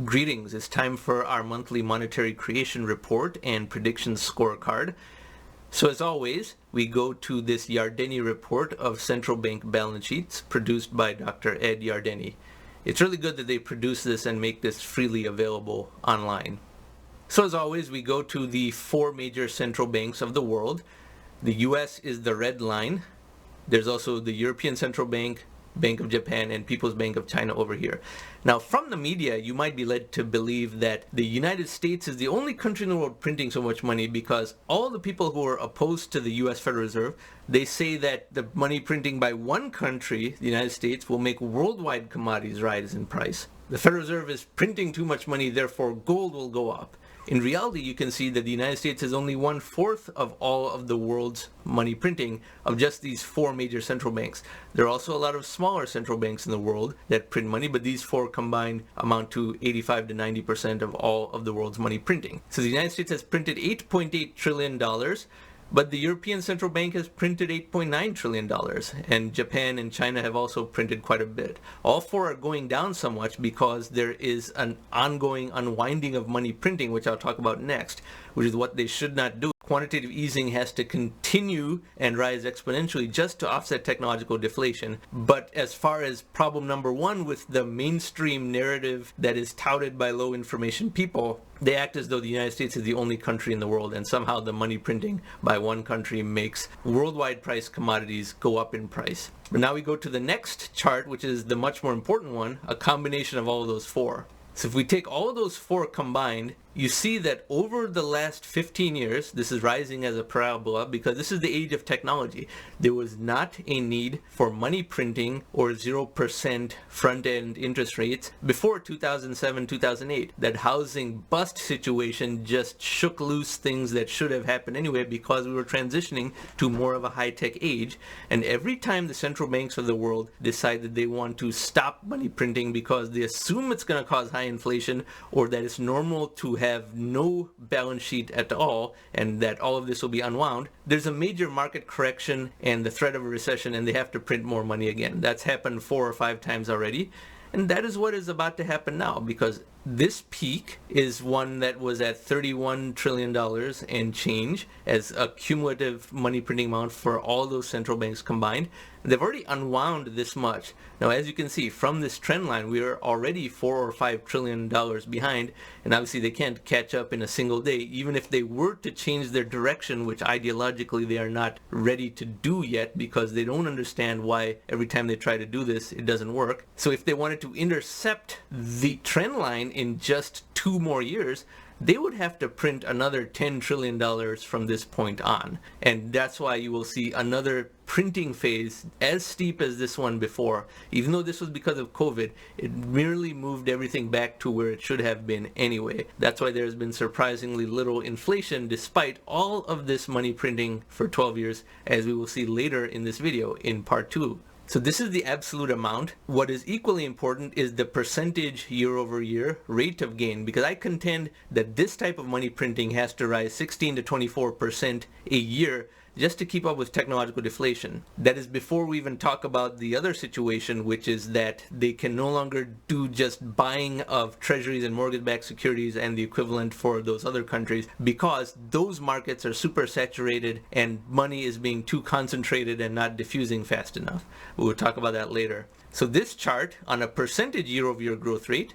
Greetings, it's time for our monthly monetary creation report and predictions scorecard. So as always, we go to this Yardeni report of central bank balance sheets produced by Dr. Ed Yardeni. It's really good that they produce this and make this freely available online. So as always, we go to the four major central banks of the world. The US is the red line. There's also the European Central Bank, Bank of Japan, and People's Bank of China over here. Now, from the media, you might be led to believe that the United States is the only country in the world printing so much money because all the people who are opposed to the US Federal Reserve, they say that the money printing by one country, the United States, will make worldwide commodities rise in price. The Federal Reserve is printing too much money, therefore gold will go up. In reality, you can see that the United States is only 1/4 of all of the world's money printing of just these four major central banks. There are also a lot of smaller central banks in the world that print money, but these four combined amount to 85 to 90% of all of the world's money printing. So the United States has printed $8.8 trillion, but the European Central Bank has printed $8.9 trillion, and Japan and China have also printed quite a bit. All four are going down somewhat because there is an ongoing unwinding of money printing, which I'll talk about next, which is what they should not do. Quantitative easing has to continue and rise exponentially just to offset technological deflation. But as far as problem number one with the mainstream narrative that is touted by low information people, they act as though the United States is the only country in the world and somehow the money printing by one country makes worldwide price commodities go up in price. But now we go to the next chart, which is the much more important one, a combination of all of those four. So if we take all of those four combined, you see that over the last 15 years, this is rising as a parabola because this is the age of technology. There was not a need for money printing or 0% front-end interest rates before 2007, 2008. That housing bust situation just shook loose things that should have happened anyway because we were transitioning to more of a high-tech age. And every time the central banks of the world decide that they want to stop money printing because they assume it's going to cause high inflation or that it's normal to have no balance sheet at all and that all of this will be unwound, there's a major market correction and the threat of a recession and they have to print more money again. That's happened 4 or 5 times already. And that is what is about to happen now because this peak is one that was at $31 trillion and change as a cumulative money printing amount for all those central banks combined. They've already unwound this much. Now, as you can see from this trend line, we are already $4 or $5 trillion behind, and obviously they can't catch up in a single day, even if they were to change their direction, which ideologically they are not ready to do yet because they don't understand why every time they try to do this, it doesn't work. So if they wanted to intercept the trend line in just 2 more years, they would have to print another $10 trillion from this point on. And that's why you will see another printing phase as steep as this one before. Even though this was because of COVID, it merely moved everything back to where it should have been anyway. That's why there's been surprisingly little inflation despite all of this money printing for 12 years, as we will see later in this video in part 2. So this is the absolute amount. What is equally important is the percentage year-over-year rate of gain, because I contend that this type of money printing has to rise 16 to 24% a year just to keep up with technological deflation. That is before we even talk about the other situation, which is that they can no longer do just buying of treasuries and mortgage-backed securities and the equivalent for those other countries because those markets are super saturated and money is being too concentrated and not diffusing fast enough. We'll talk about that later. So this chart on a percentage year-over-year growth rate,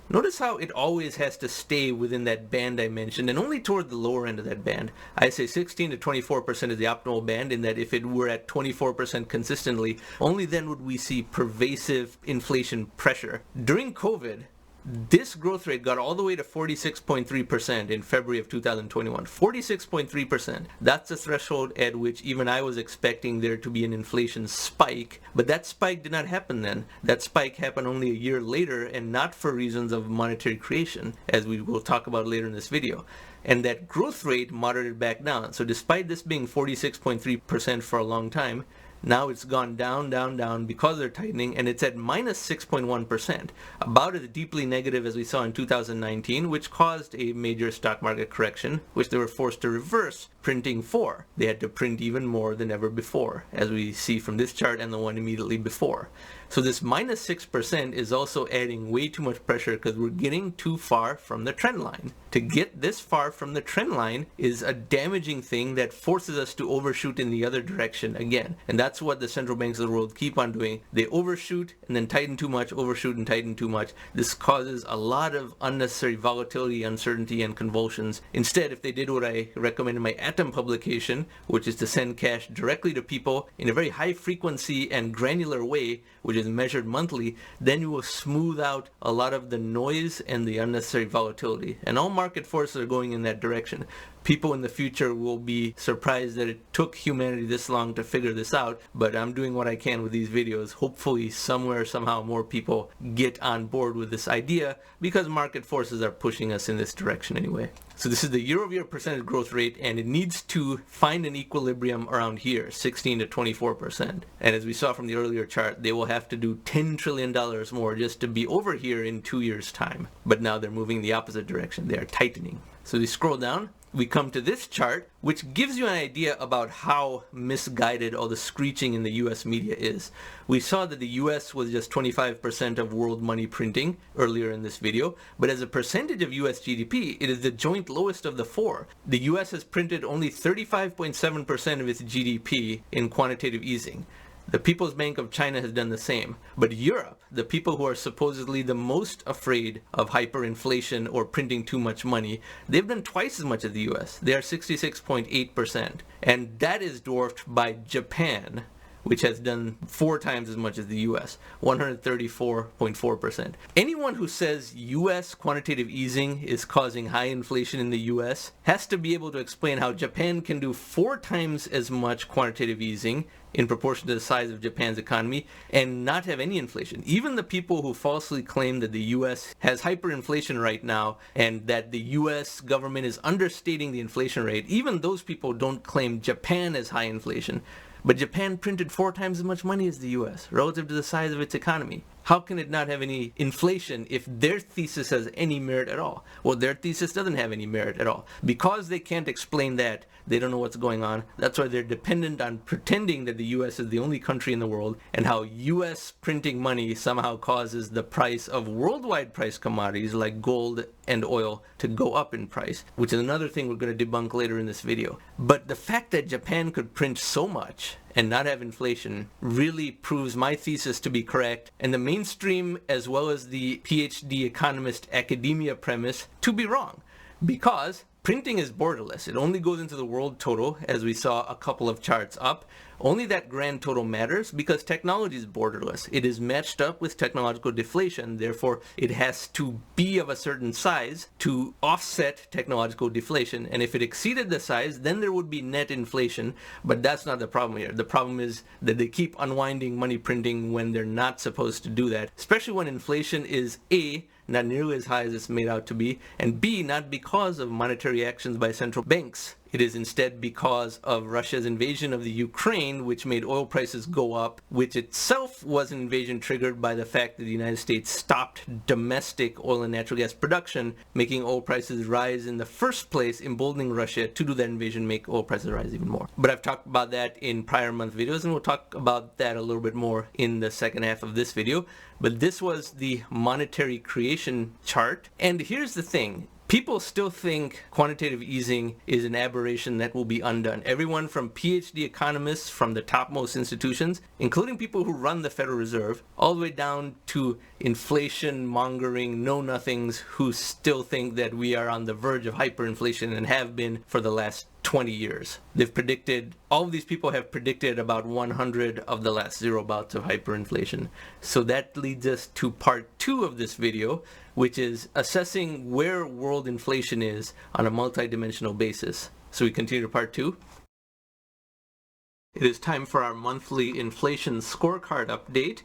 notice how it always has to stay within that band I mentioned and only toward the lower end of that band. I say 16 to 24% is the optimal band, in that if it were at 24% consistently, only then would we see pervasive inflation pressure. During COVID, this growth rate got all the way to 46.3% in February of 2021. 46.3%. That's the threshold at which even I was expecting there to be an inflation spike. But that spike did not happen then. That spike happened only a year later and not for reasons of monetary creation, as we will talk about later in this video. And that growth rate moderated back down. So despite this being 46.3% for a long time, Now it's gone down, down, down because they're tightening, and it's at minus 6.1%, about as deeply negative as we saw in 2019, which caused a major stock market correction, which they were forced to reverse printing for. They had to print even more than ever before, as we see from this chart and the one immediately before. So this minus 6% is also adding way too much pressure because we're getting too far from the trend line. To get this far from the trend line is a damaging thing that forces us to overshoot in the other direction again. And that's what the central banks of the world keep on doing. They overshoot and then tighten too much, overshoot and tighten too much. This causes a lot of unnecessary volatility, uncertainty, and convulsions. Instead, if they did what I recommend in my Atom publication, which is to send cash directly to people in a very high frequency and granular way, which is measured monthly, then you will smooth out a lot of the noise and the unnecessary volatility. And all market forces are going in that direction. People in the future will be surprised that it took humanity this long to figure this out, but I'm doing what I can with these videos. Hopefully somewhere, somehow more people get on board with this idea because market forces are pushing us in this direction anyway. So this is the year-over-year percentage growth rate, and it needs to find an equilibrium around here, 16 to 24%. And as we saw from the earlier chart, they will have to do $10 trillion more just to be over here in 2 years' time. But now they're moving the opposite direction. They are tightening. So we scroll down. We come to this chart, which gives you an idea about how misguided all the screeching in the US media is. We saw that the US was just 25% of world money printing earlier in this video, but as a percentage of US GDP, it is the joint lowest of the four. The US has printed only 35.7% of its GDP in quantitative easing. The People's Bank of China has done the same. But Europe, the people who are supposedly the most afraid of hyperinflation or printing too much money, they've done twice as much as the US. They are 66.8%. And that is dwarfed by Japan, which has done 4 times as much as the US, 134.4%. Anyone who says US quantitative easing is causing high inflation in the US has to be able to explain how Japan can do 4 times as much quantitative easing in proportion to the size of Japan's economy and not have any inflation. Even the people who falsely claim that the US has hyperinflation right now and that the US government is understating the inflation rate, even those people don't claim Japan has high inflation. But Japan printed 4 times as much money as the US relative to the size of its economy. How can it not have any inflation if their thesis has any merit at all? Well, their thesis doesn't have any merit at all. Because they can't explain that, they don't know what's going on. That's why they're dependent on pretending that the US is the only country in the world, and how US printing money somehow causes the price of worldwide price commodities like gold and oil to go up in price, which is another thing we're going to debunk later in this video. But the fact that Japan could print so much and not have inflation really proves my thesis to be correct, and the mainstream as well as the PhD economist academia premise to be wrong. Because printing is borderless. It only goes into the world total, as we saw a couple of charts up. Only that grand total matters because technology is borderless. It is matched up with technological deflation, therefore it has to be of a certain size to offset technological deflation. And if it exceeded the size, then there would be net inflation, but that's not the problem here. The problem is that they keep unwinding money printing when they're not supposed to do that, especially when inflation is A, not nearly as high as it's made out to be, and B, not because of monetary actions by central banks. It is instead because of Russia's invasion of the Ukraine, which made oil prices go up, which itself was an invasion triggered by the fact that the United States stopped domestic oil and natural gas production, making oil prices rise in the first place, emboldening Russia to do that invasion, make oil prices rise even more. But I've talked about that in prior month videos, and we'll talk about that a little bit more in the second half of this video. But this was the monetary creation chart. And here's the thing. People still think quantitative easing is an aberration that will be undone. Everyone from PhD economists from the topmost institutions, including people who run the Federal Reserve, all the way down to inflation mongering know-nothings who still think that we are on the verge of hyperinflation and have been for the last 20 years. They've predicted, all of these people have predicted about 100 of the last 0 bouts of hyperinflation. So that leads us to part 2 of this video, which is assessing where world inflation is on a multidimensional basis. So we continue to part 2. It is time for our monthly inflation scorecard update.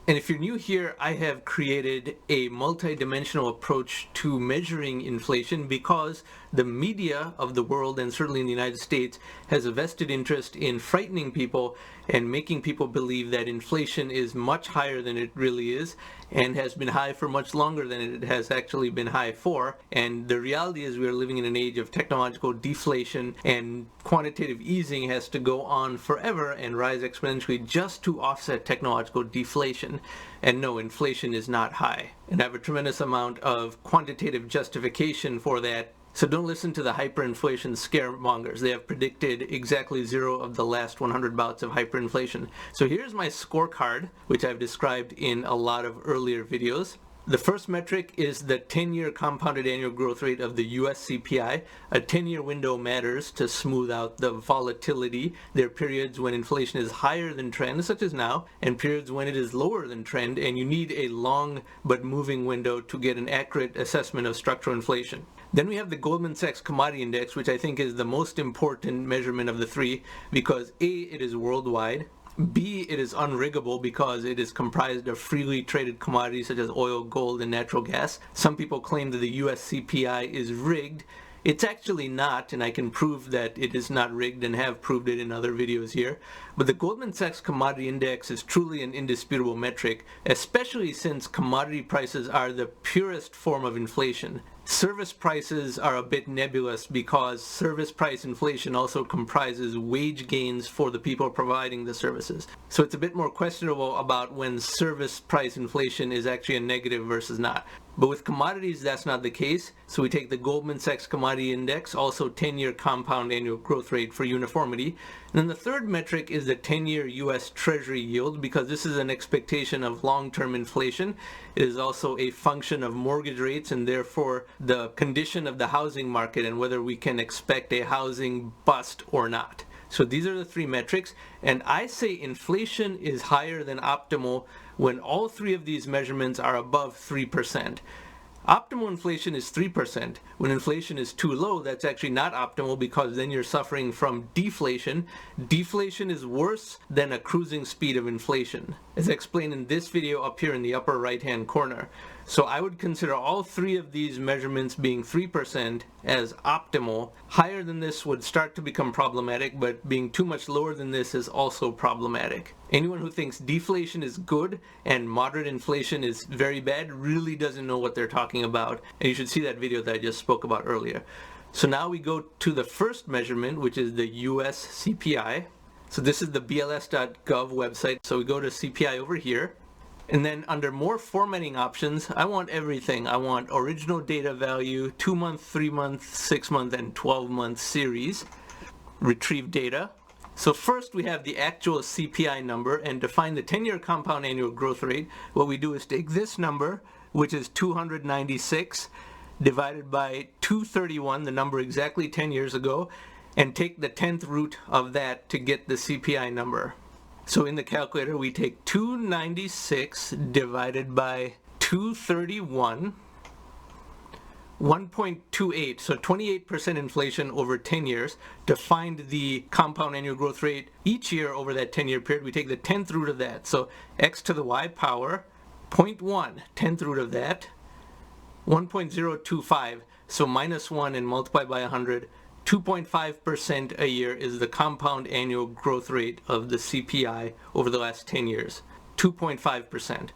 And if you're new here, I have created a multi-dimensional approach to measuring inflation because the media of the world, and certainly in the United States, has a vested interest in frightening people and making people believe that inflation is much higher than it really is and has been high for much longer than it has actually been high for. And the reality is we are living in an age of technological deflation, and quantitative easing has to go on forever and rise exponentially just to offset technological deflation. And no, inflation is not high. And I have a tremendous amount of quantitative justification for that. So don't listen to the hyperinflation scaremongers. They have predicted exactly 0 of the last 100 bouts of hyperinflation. So here's my scorecard, which I've described in a lot of earlier videos. The first metric is the 10-year compounded annual growth rate of the US CPI. A 10-year window matters to smooth out the volatility. There are periods when inflation is higher than trend, such as now, and periods when it is lower than trend, and you need a long but moving window to get an accurate assessment of structural inflation. Then we have the Goldman Sachs Commodity Index, which I think is the most important measurement of the three because A, it is worldwide, B, it is unriggable because it is comprised of freely traded commodities such as oil, gold, and natural gas. Some people claim that the US CPI is rigged. It's actually not, and I can prove that it is not rigged and have proved it in other videos here. But the Goldman Sachs Commodity Index is truly an indisputable metric, especially since commodity prices are the purest form of inflation. Service prices are a bit nebulous because service price inflation also comprises wage gains for the people providing the services. So it's a bit more questionable about when service price inflation is actually a negative versus not. But with commodities, that's not the case. So we take the Goldman Sachs Commodity Index, also 10-year compound annual growth rate for uniformity. And then the third metric is the 10-year US Treasury Yield, because this is an expectation of long-term inflation. It is also a function of mortgage rates and therefore the condition of the housing market and whether we can expect a housing bust or not. So these are the three metrics, and I say inflation is higher than optimal when all three of these measurements are above 3%. Optimal inflation is 3%. When inflation is too low, that's actually not optimal because then you're suffering from deflation. Deflation is worse than a cruising speed of inflation, as explained in this video up here in the upper right-hand corner. So I would consider all three of these measurements being 3% as optimal. Higher than this would start to become problematic, but being too much lower than this is also problematic. Anyone who thinks deflation is good and moderate inflation is very bad really doesn't know what they're talking about. And you should see that video that I just spoke about earlier. So now we go to the first measurement, which is the US CPI. So this is the BLS.gov website. So we go to CPI over here. And then under more formatting options, I want everything. I want original data value, 2-month, 3-month, 6-month, and 12-month series. Retrieve data. So first we have the actual CPI number, and to find the 10-year compound annual growth rate, what we do is take this number, which is 296, divided by 231, the number exactly 10 years ago, and take the 10th root of that to get the CPI number. So in the calculator, we take 296 divided by 231, 1.28, so 28% inflation over 10 years. To find the compound annual growth rate each year over that 10-year period, we take the 10th root of that. So x to the y power, 0.1, 10th root of that, 1.025, so minus 1 and multiply by 100. 2.5% a year is the compound annual growth rate of the CPI over the last 10 years. 2.5%.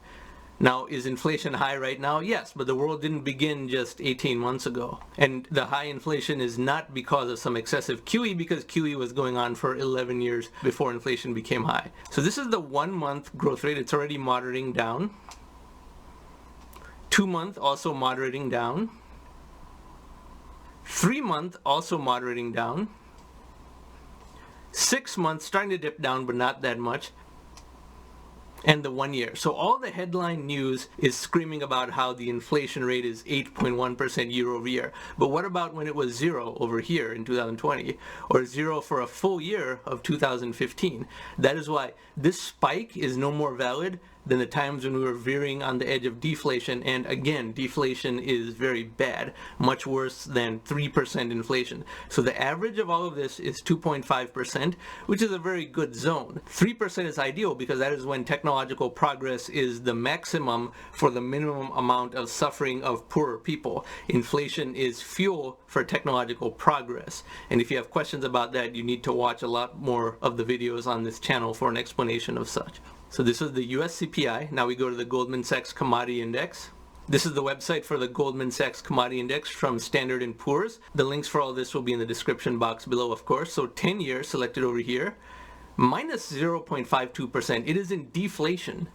Now, is inflation high right now? Yes, but the world didn't begin just 18 months ago. And the high inflation is not because of some excessive QE, because QE was going on for 11 years before inflation became high. So this is the 1-month growth rate. It's already moderating down. 2-month also moderating down. 3-month also moderating down. 6 months starting to dip down, but not that much. And the 1 year. So all the headline news is screaming about how the inflation rate is 8.1% year over year. But what about when it was 0 over here in 2020, or 0 for a full year of 2015? That is why this spike is no more valid than the times when we were veering on the edge of deflation. And again, deflation is very bad, much worse than 3% inflation. So the average of all of this is 2.5%, which is a very good zone. 3% is ideal because that is when technological progress is the maximum for the minimum amount of suffering of poorer people. Inflation is fuel for technological progress. And if you have questions about that, you need to watch a lot more of the videos on this channel for an explanation of such. So this is the US CPI. Now we go to the Goldman Sachs Commodity Index. This is the website for the Goldman Sachs Commodity Index from Standard & Poor's. The links for all this will be in the description box below, of course. So 10 years selected over here, minus 0.52%. It is in deflation.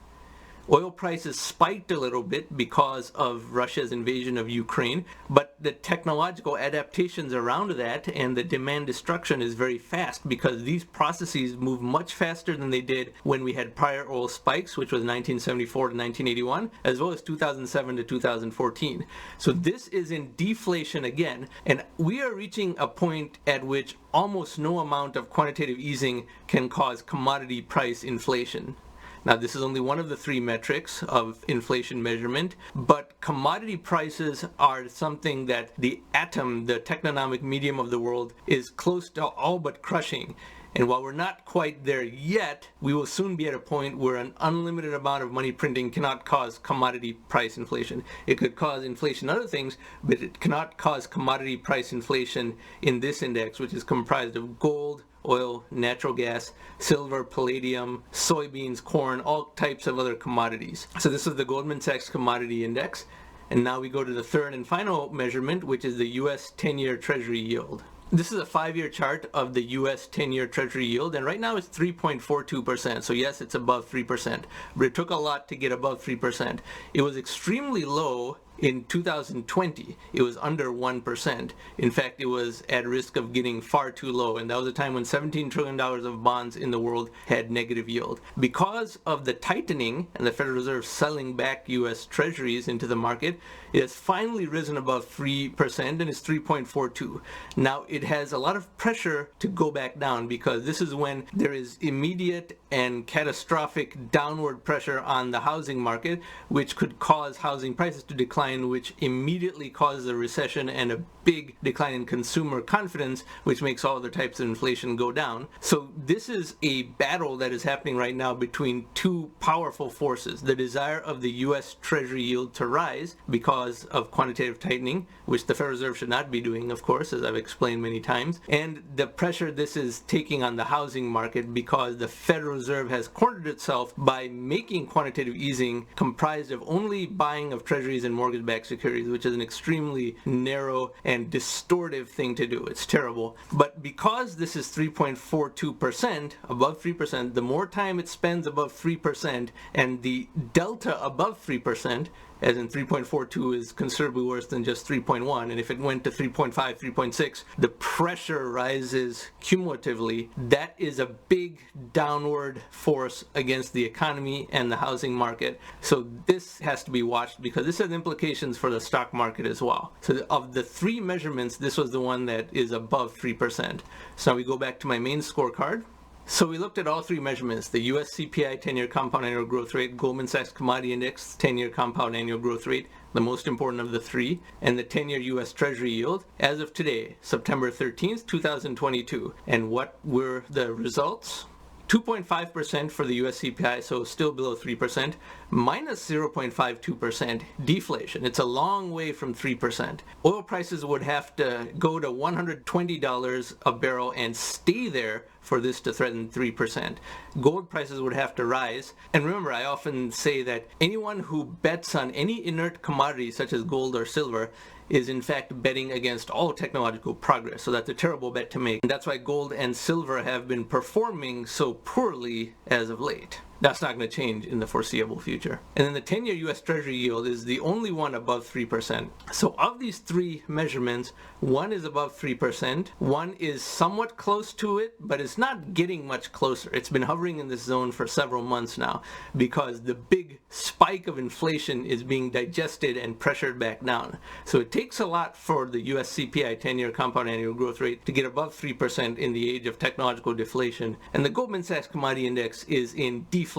Oil prices spiked a little bit because of Russia's invasion of Ukraine, but the technological adaptations around that and the demand destruction is very fast because these processes move much faster than they did when we had prior oil spikes, which was 1974 to 1981, as well as 2007 to 2014. So this is in deflation again, and we are reaching a point at which almost no amount of quantitative easing can cause commodity price inflation. Now, this is only one of the three metrics of inflation measurement, but commodity prices are something that the atom, the technonomic medium of the world, is close to all but crushing. And while we're not quite there yet, we will soon be at a point where an unlimited amount of money printing cannot cause commodity price inflation. It could cause inflation in other things, but it cannot cause commodity price inflation in this index, which is comprised of gold, oil, natural gas, silver, palladium, soybeans, corn, all types of other commodities. So this is the Goldman Sachs Commodity Index. And now we go to the third and final measurement, which is the US 10-year Treasury Yield. This is a 5-year chart of the US 10-year Treasury Yield, and right now it's 3.42%. So yes, it's above 3%, but it took a lot to get above 3%. It was extremely low in 2020. It was under 1%. In fact, it was at risk of getting far too low, and that was a time when $17 trillion of bonds in the world had negative yield. Because of the tightening and the Federal Reserve selling back US Treasuries into the market, it has finally risen above 3% and is 3.42. Now, it has a lot of pressure to go back down because this is when there is immediate and catastrophic downward pressure on the housing market, which could cause housing prices to decline, which immediately causes a recession and a big decline in consumer confidence, which makes all other types of inflation go down. So this is a battle that is happening right now between two powerful forces: the desire of the US Treasury yield to rise because of quantitative tightening, which the Federal Reserve should not be doing, of course, as I've explained many times, and the pressure this is taking on the housing market because the Federal Reserve has cornered itself by making quantitative easing comprised of only buying of treasuries and mortgage-backed securities, which is an extremely narrow and distortive thing to do. It's terrible. But because this is 3.42%, above 3%, the more time it spends above 3% and the delta above 3%, as in 3.42 is considerably worse than just 3.1, and if it went to 3.5, 3.6, the pressure rises cumulatively. That is a big downward force against the economy and the housing market. So this has to be watched because this has implications for the stock market as well. So of the three measurements, this was the one that is above 3%. So now we go back to my main scorecard. So we looked at all three measurements: the US CPI 10-year compound annual growth rate, Goldman Sachs Commodity Index 10-year compound annual growth rate, the most important of the three, and the 10-year US Treasury yield as of today, September 13th, 2022. And what were the results? 2.5% for the US CPI, so still below 3%, minus 0.52% deflation. It's a long way from 3%. Oil prices would have to go to $120 a barrel and stay there for this to threaten 3%. Gold prices would have to rise. And remember, I often say that anyone who bets on any inert commodity such as gold or silver is in fact betting against all technological progress. So that's a terrible bet to make. And that's why gold and silver have been performing so poorly as of late. That's not going to change in the foreseeable future. And then the 10-year US Treasury yield is the only one above 3%. So of these three measurements, one is above 3%, one is somewhat close to it, but it's not getting much closer. It's been hovering in this zone for several months now because the big spike of inflation is being digested and pressured back down. So it takes a lot for the US CPI 10-year compound annual growth rate to get above 3% in the age of technological deflation. And the Goldman Sachs Commodity Index is in deflation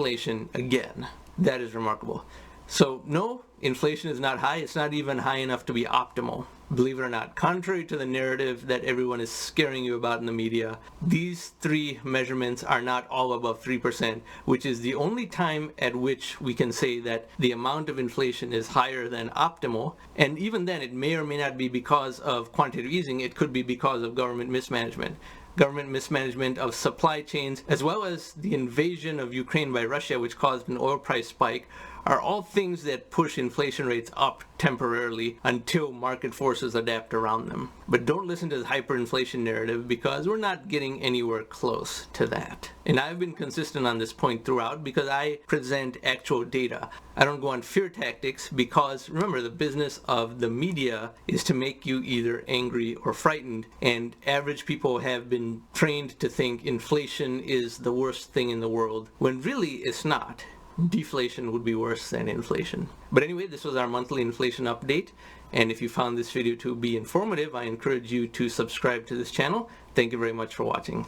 again. That is remarkable. So no, inflation is not high. It's not even high enough to be optimal. Believe it or not, contrary to the narrative that everyone is scaring you about in the media, these three measurements are not all above 3%, which is the only time at which we can say that the amount of inflation is higher than optimal. And even then, it may or may not be because of quantitative easing. It could be because of government mismanagement. Government mismanagement of supply chains, as well as the invasion of Ukraine by Russia, which caused an oil price spike, are all things that push inflation rates up temporarily until market forces adapt around them. But don't listen to the hyperinflation narrative, because we're not getting anywhere close to that. And I've been consistent on this point throughout because I present actual data. I don't go on fear tactics, because remember, the business of the media is to make you either angry or frightened, and average people have been trained to think inflation is the worst thing in the world, when really it's not. Deflation would be worse than inflation. But anyway, this was our monthly inflation update, and if you found this video to be informative, I encourage you to subscribe to this channel. Thank you very much for watching.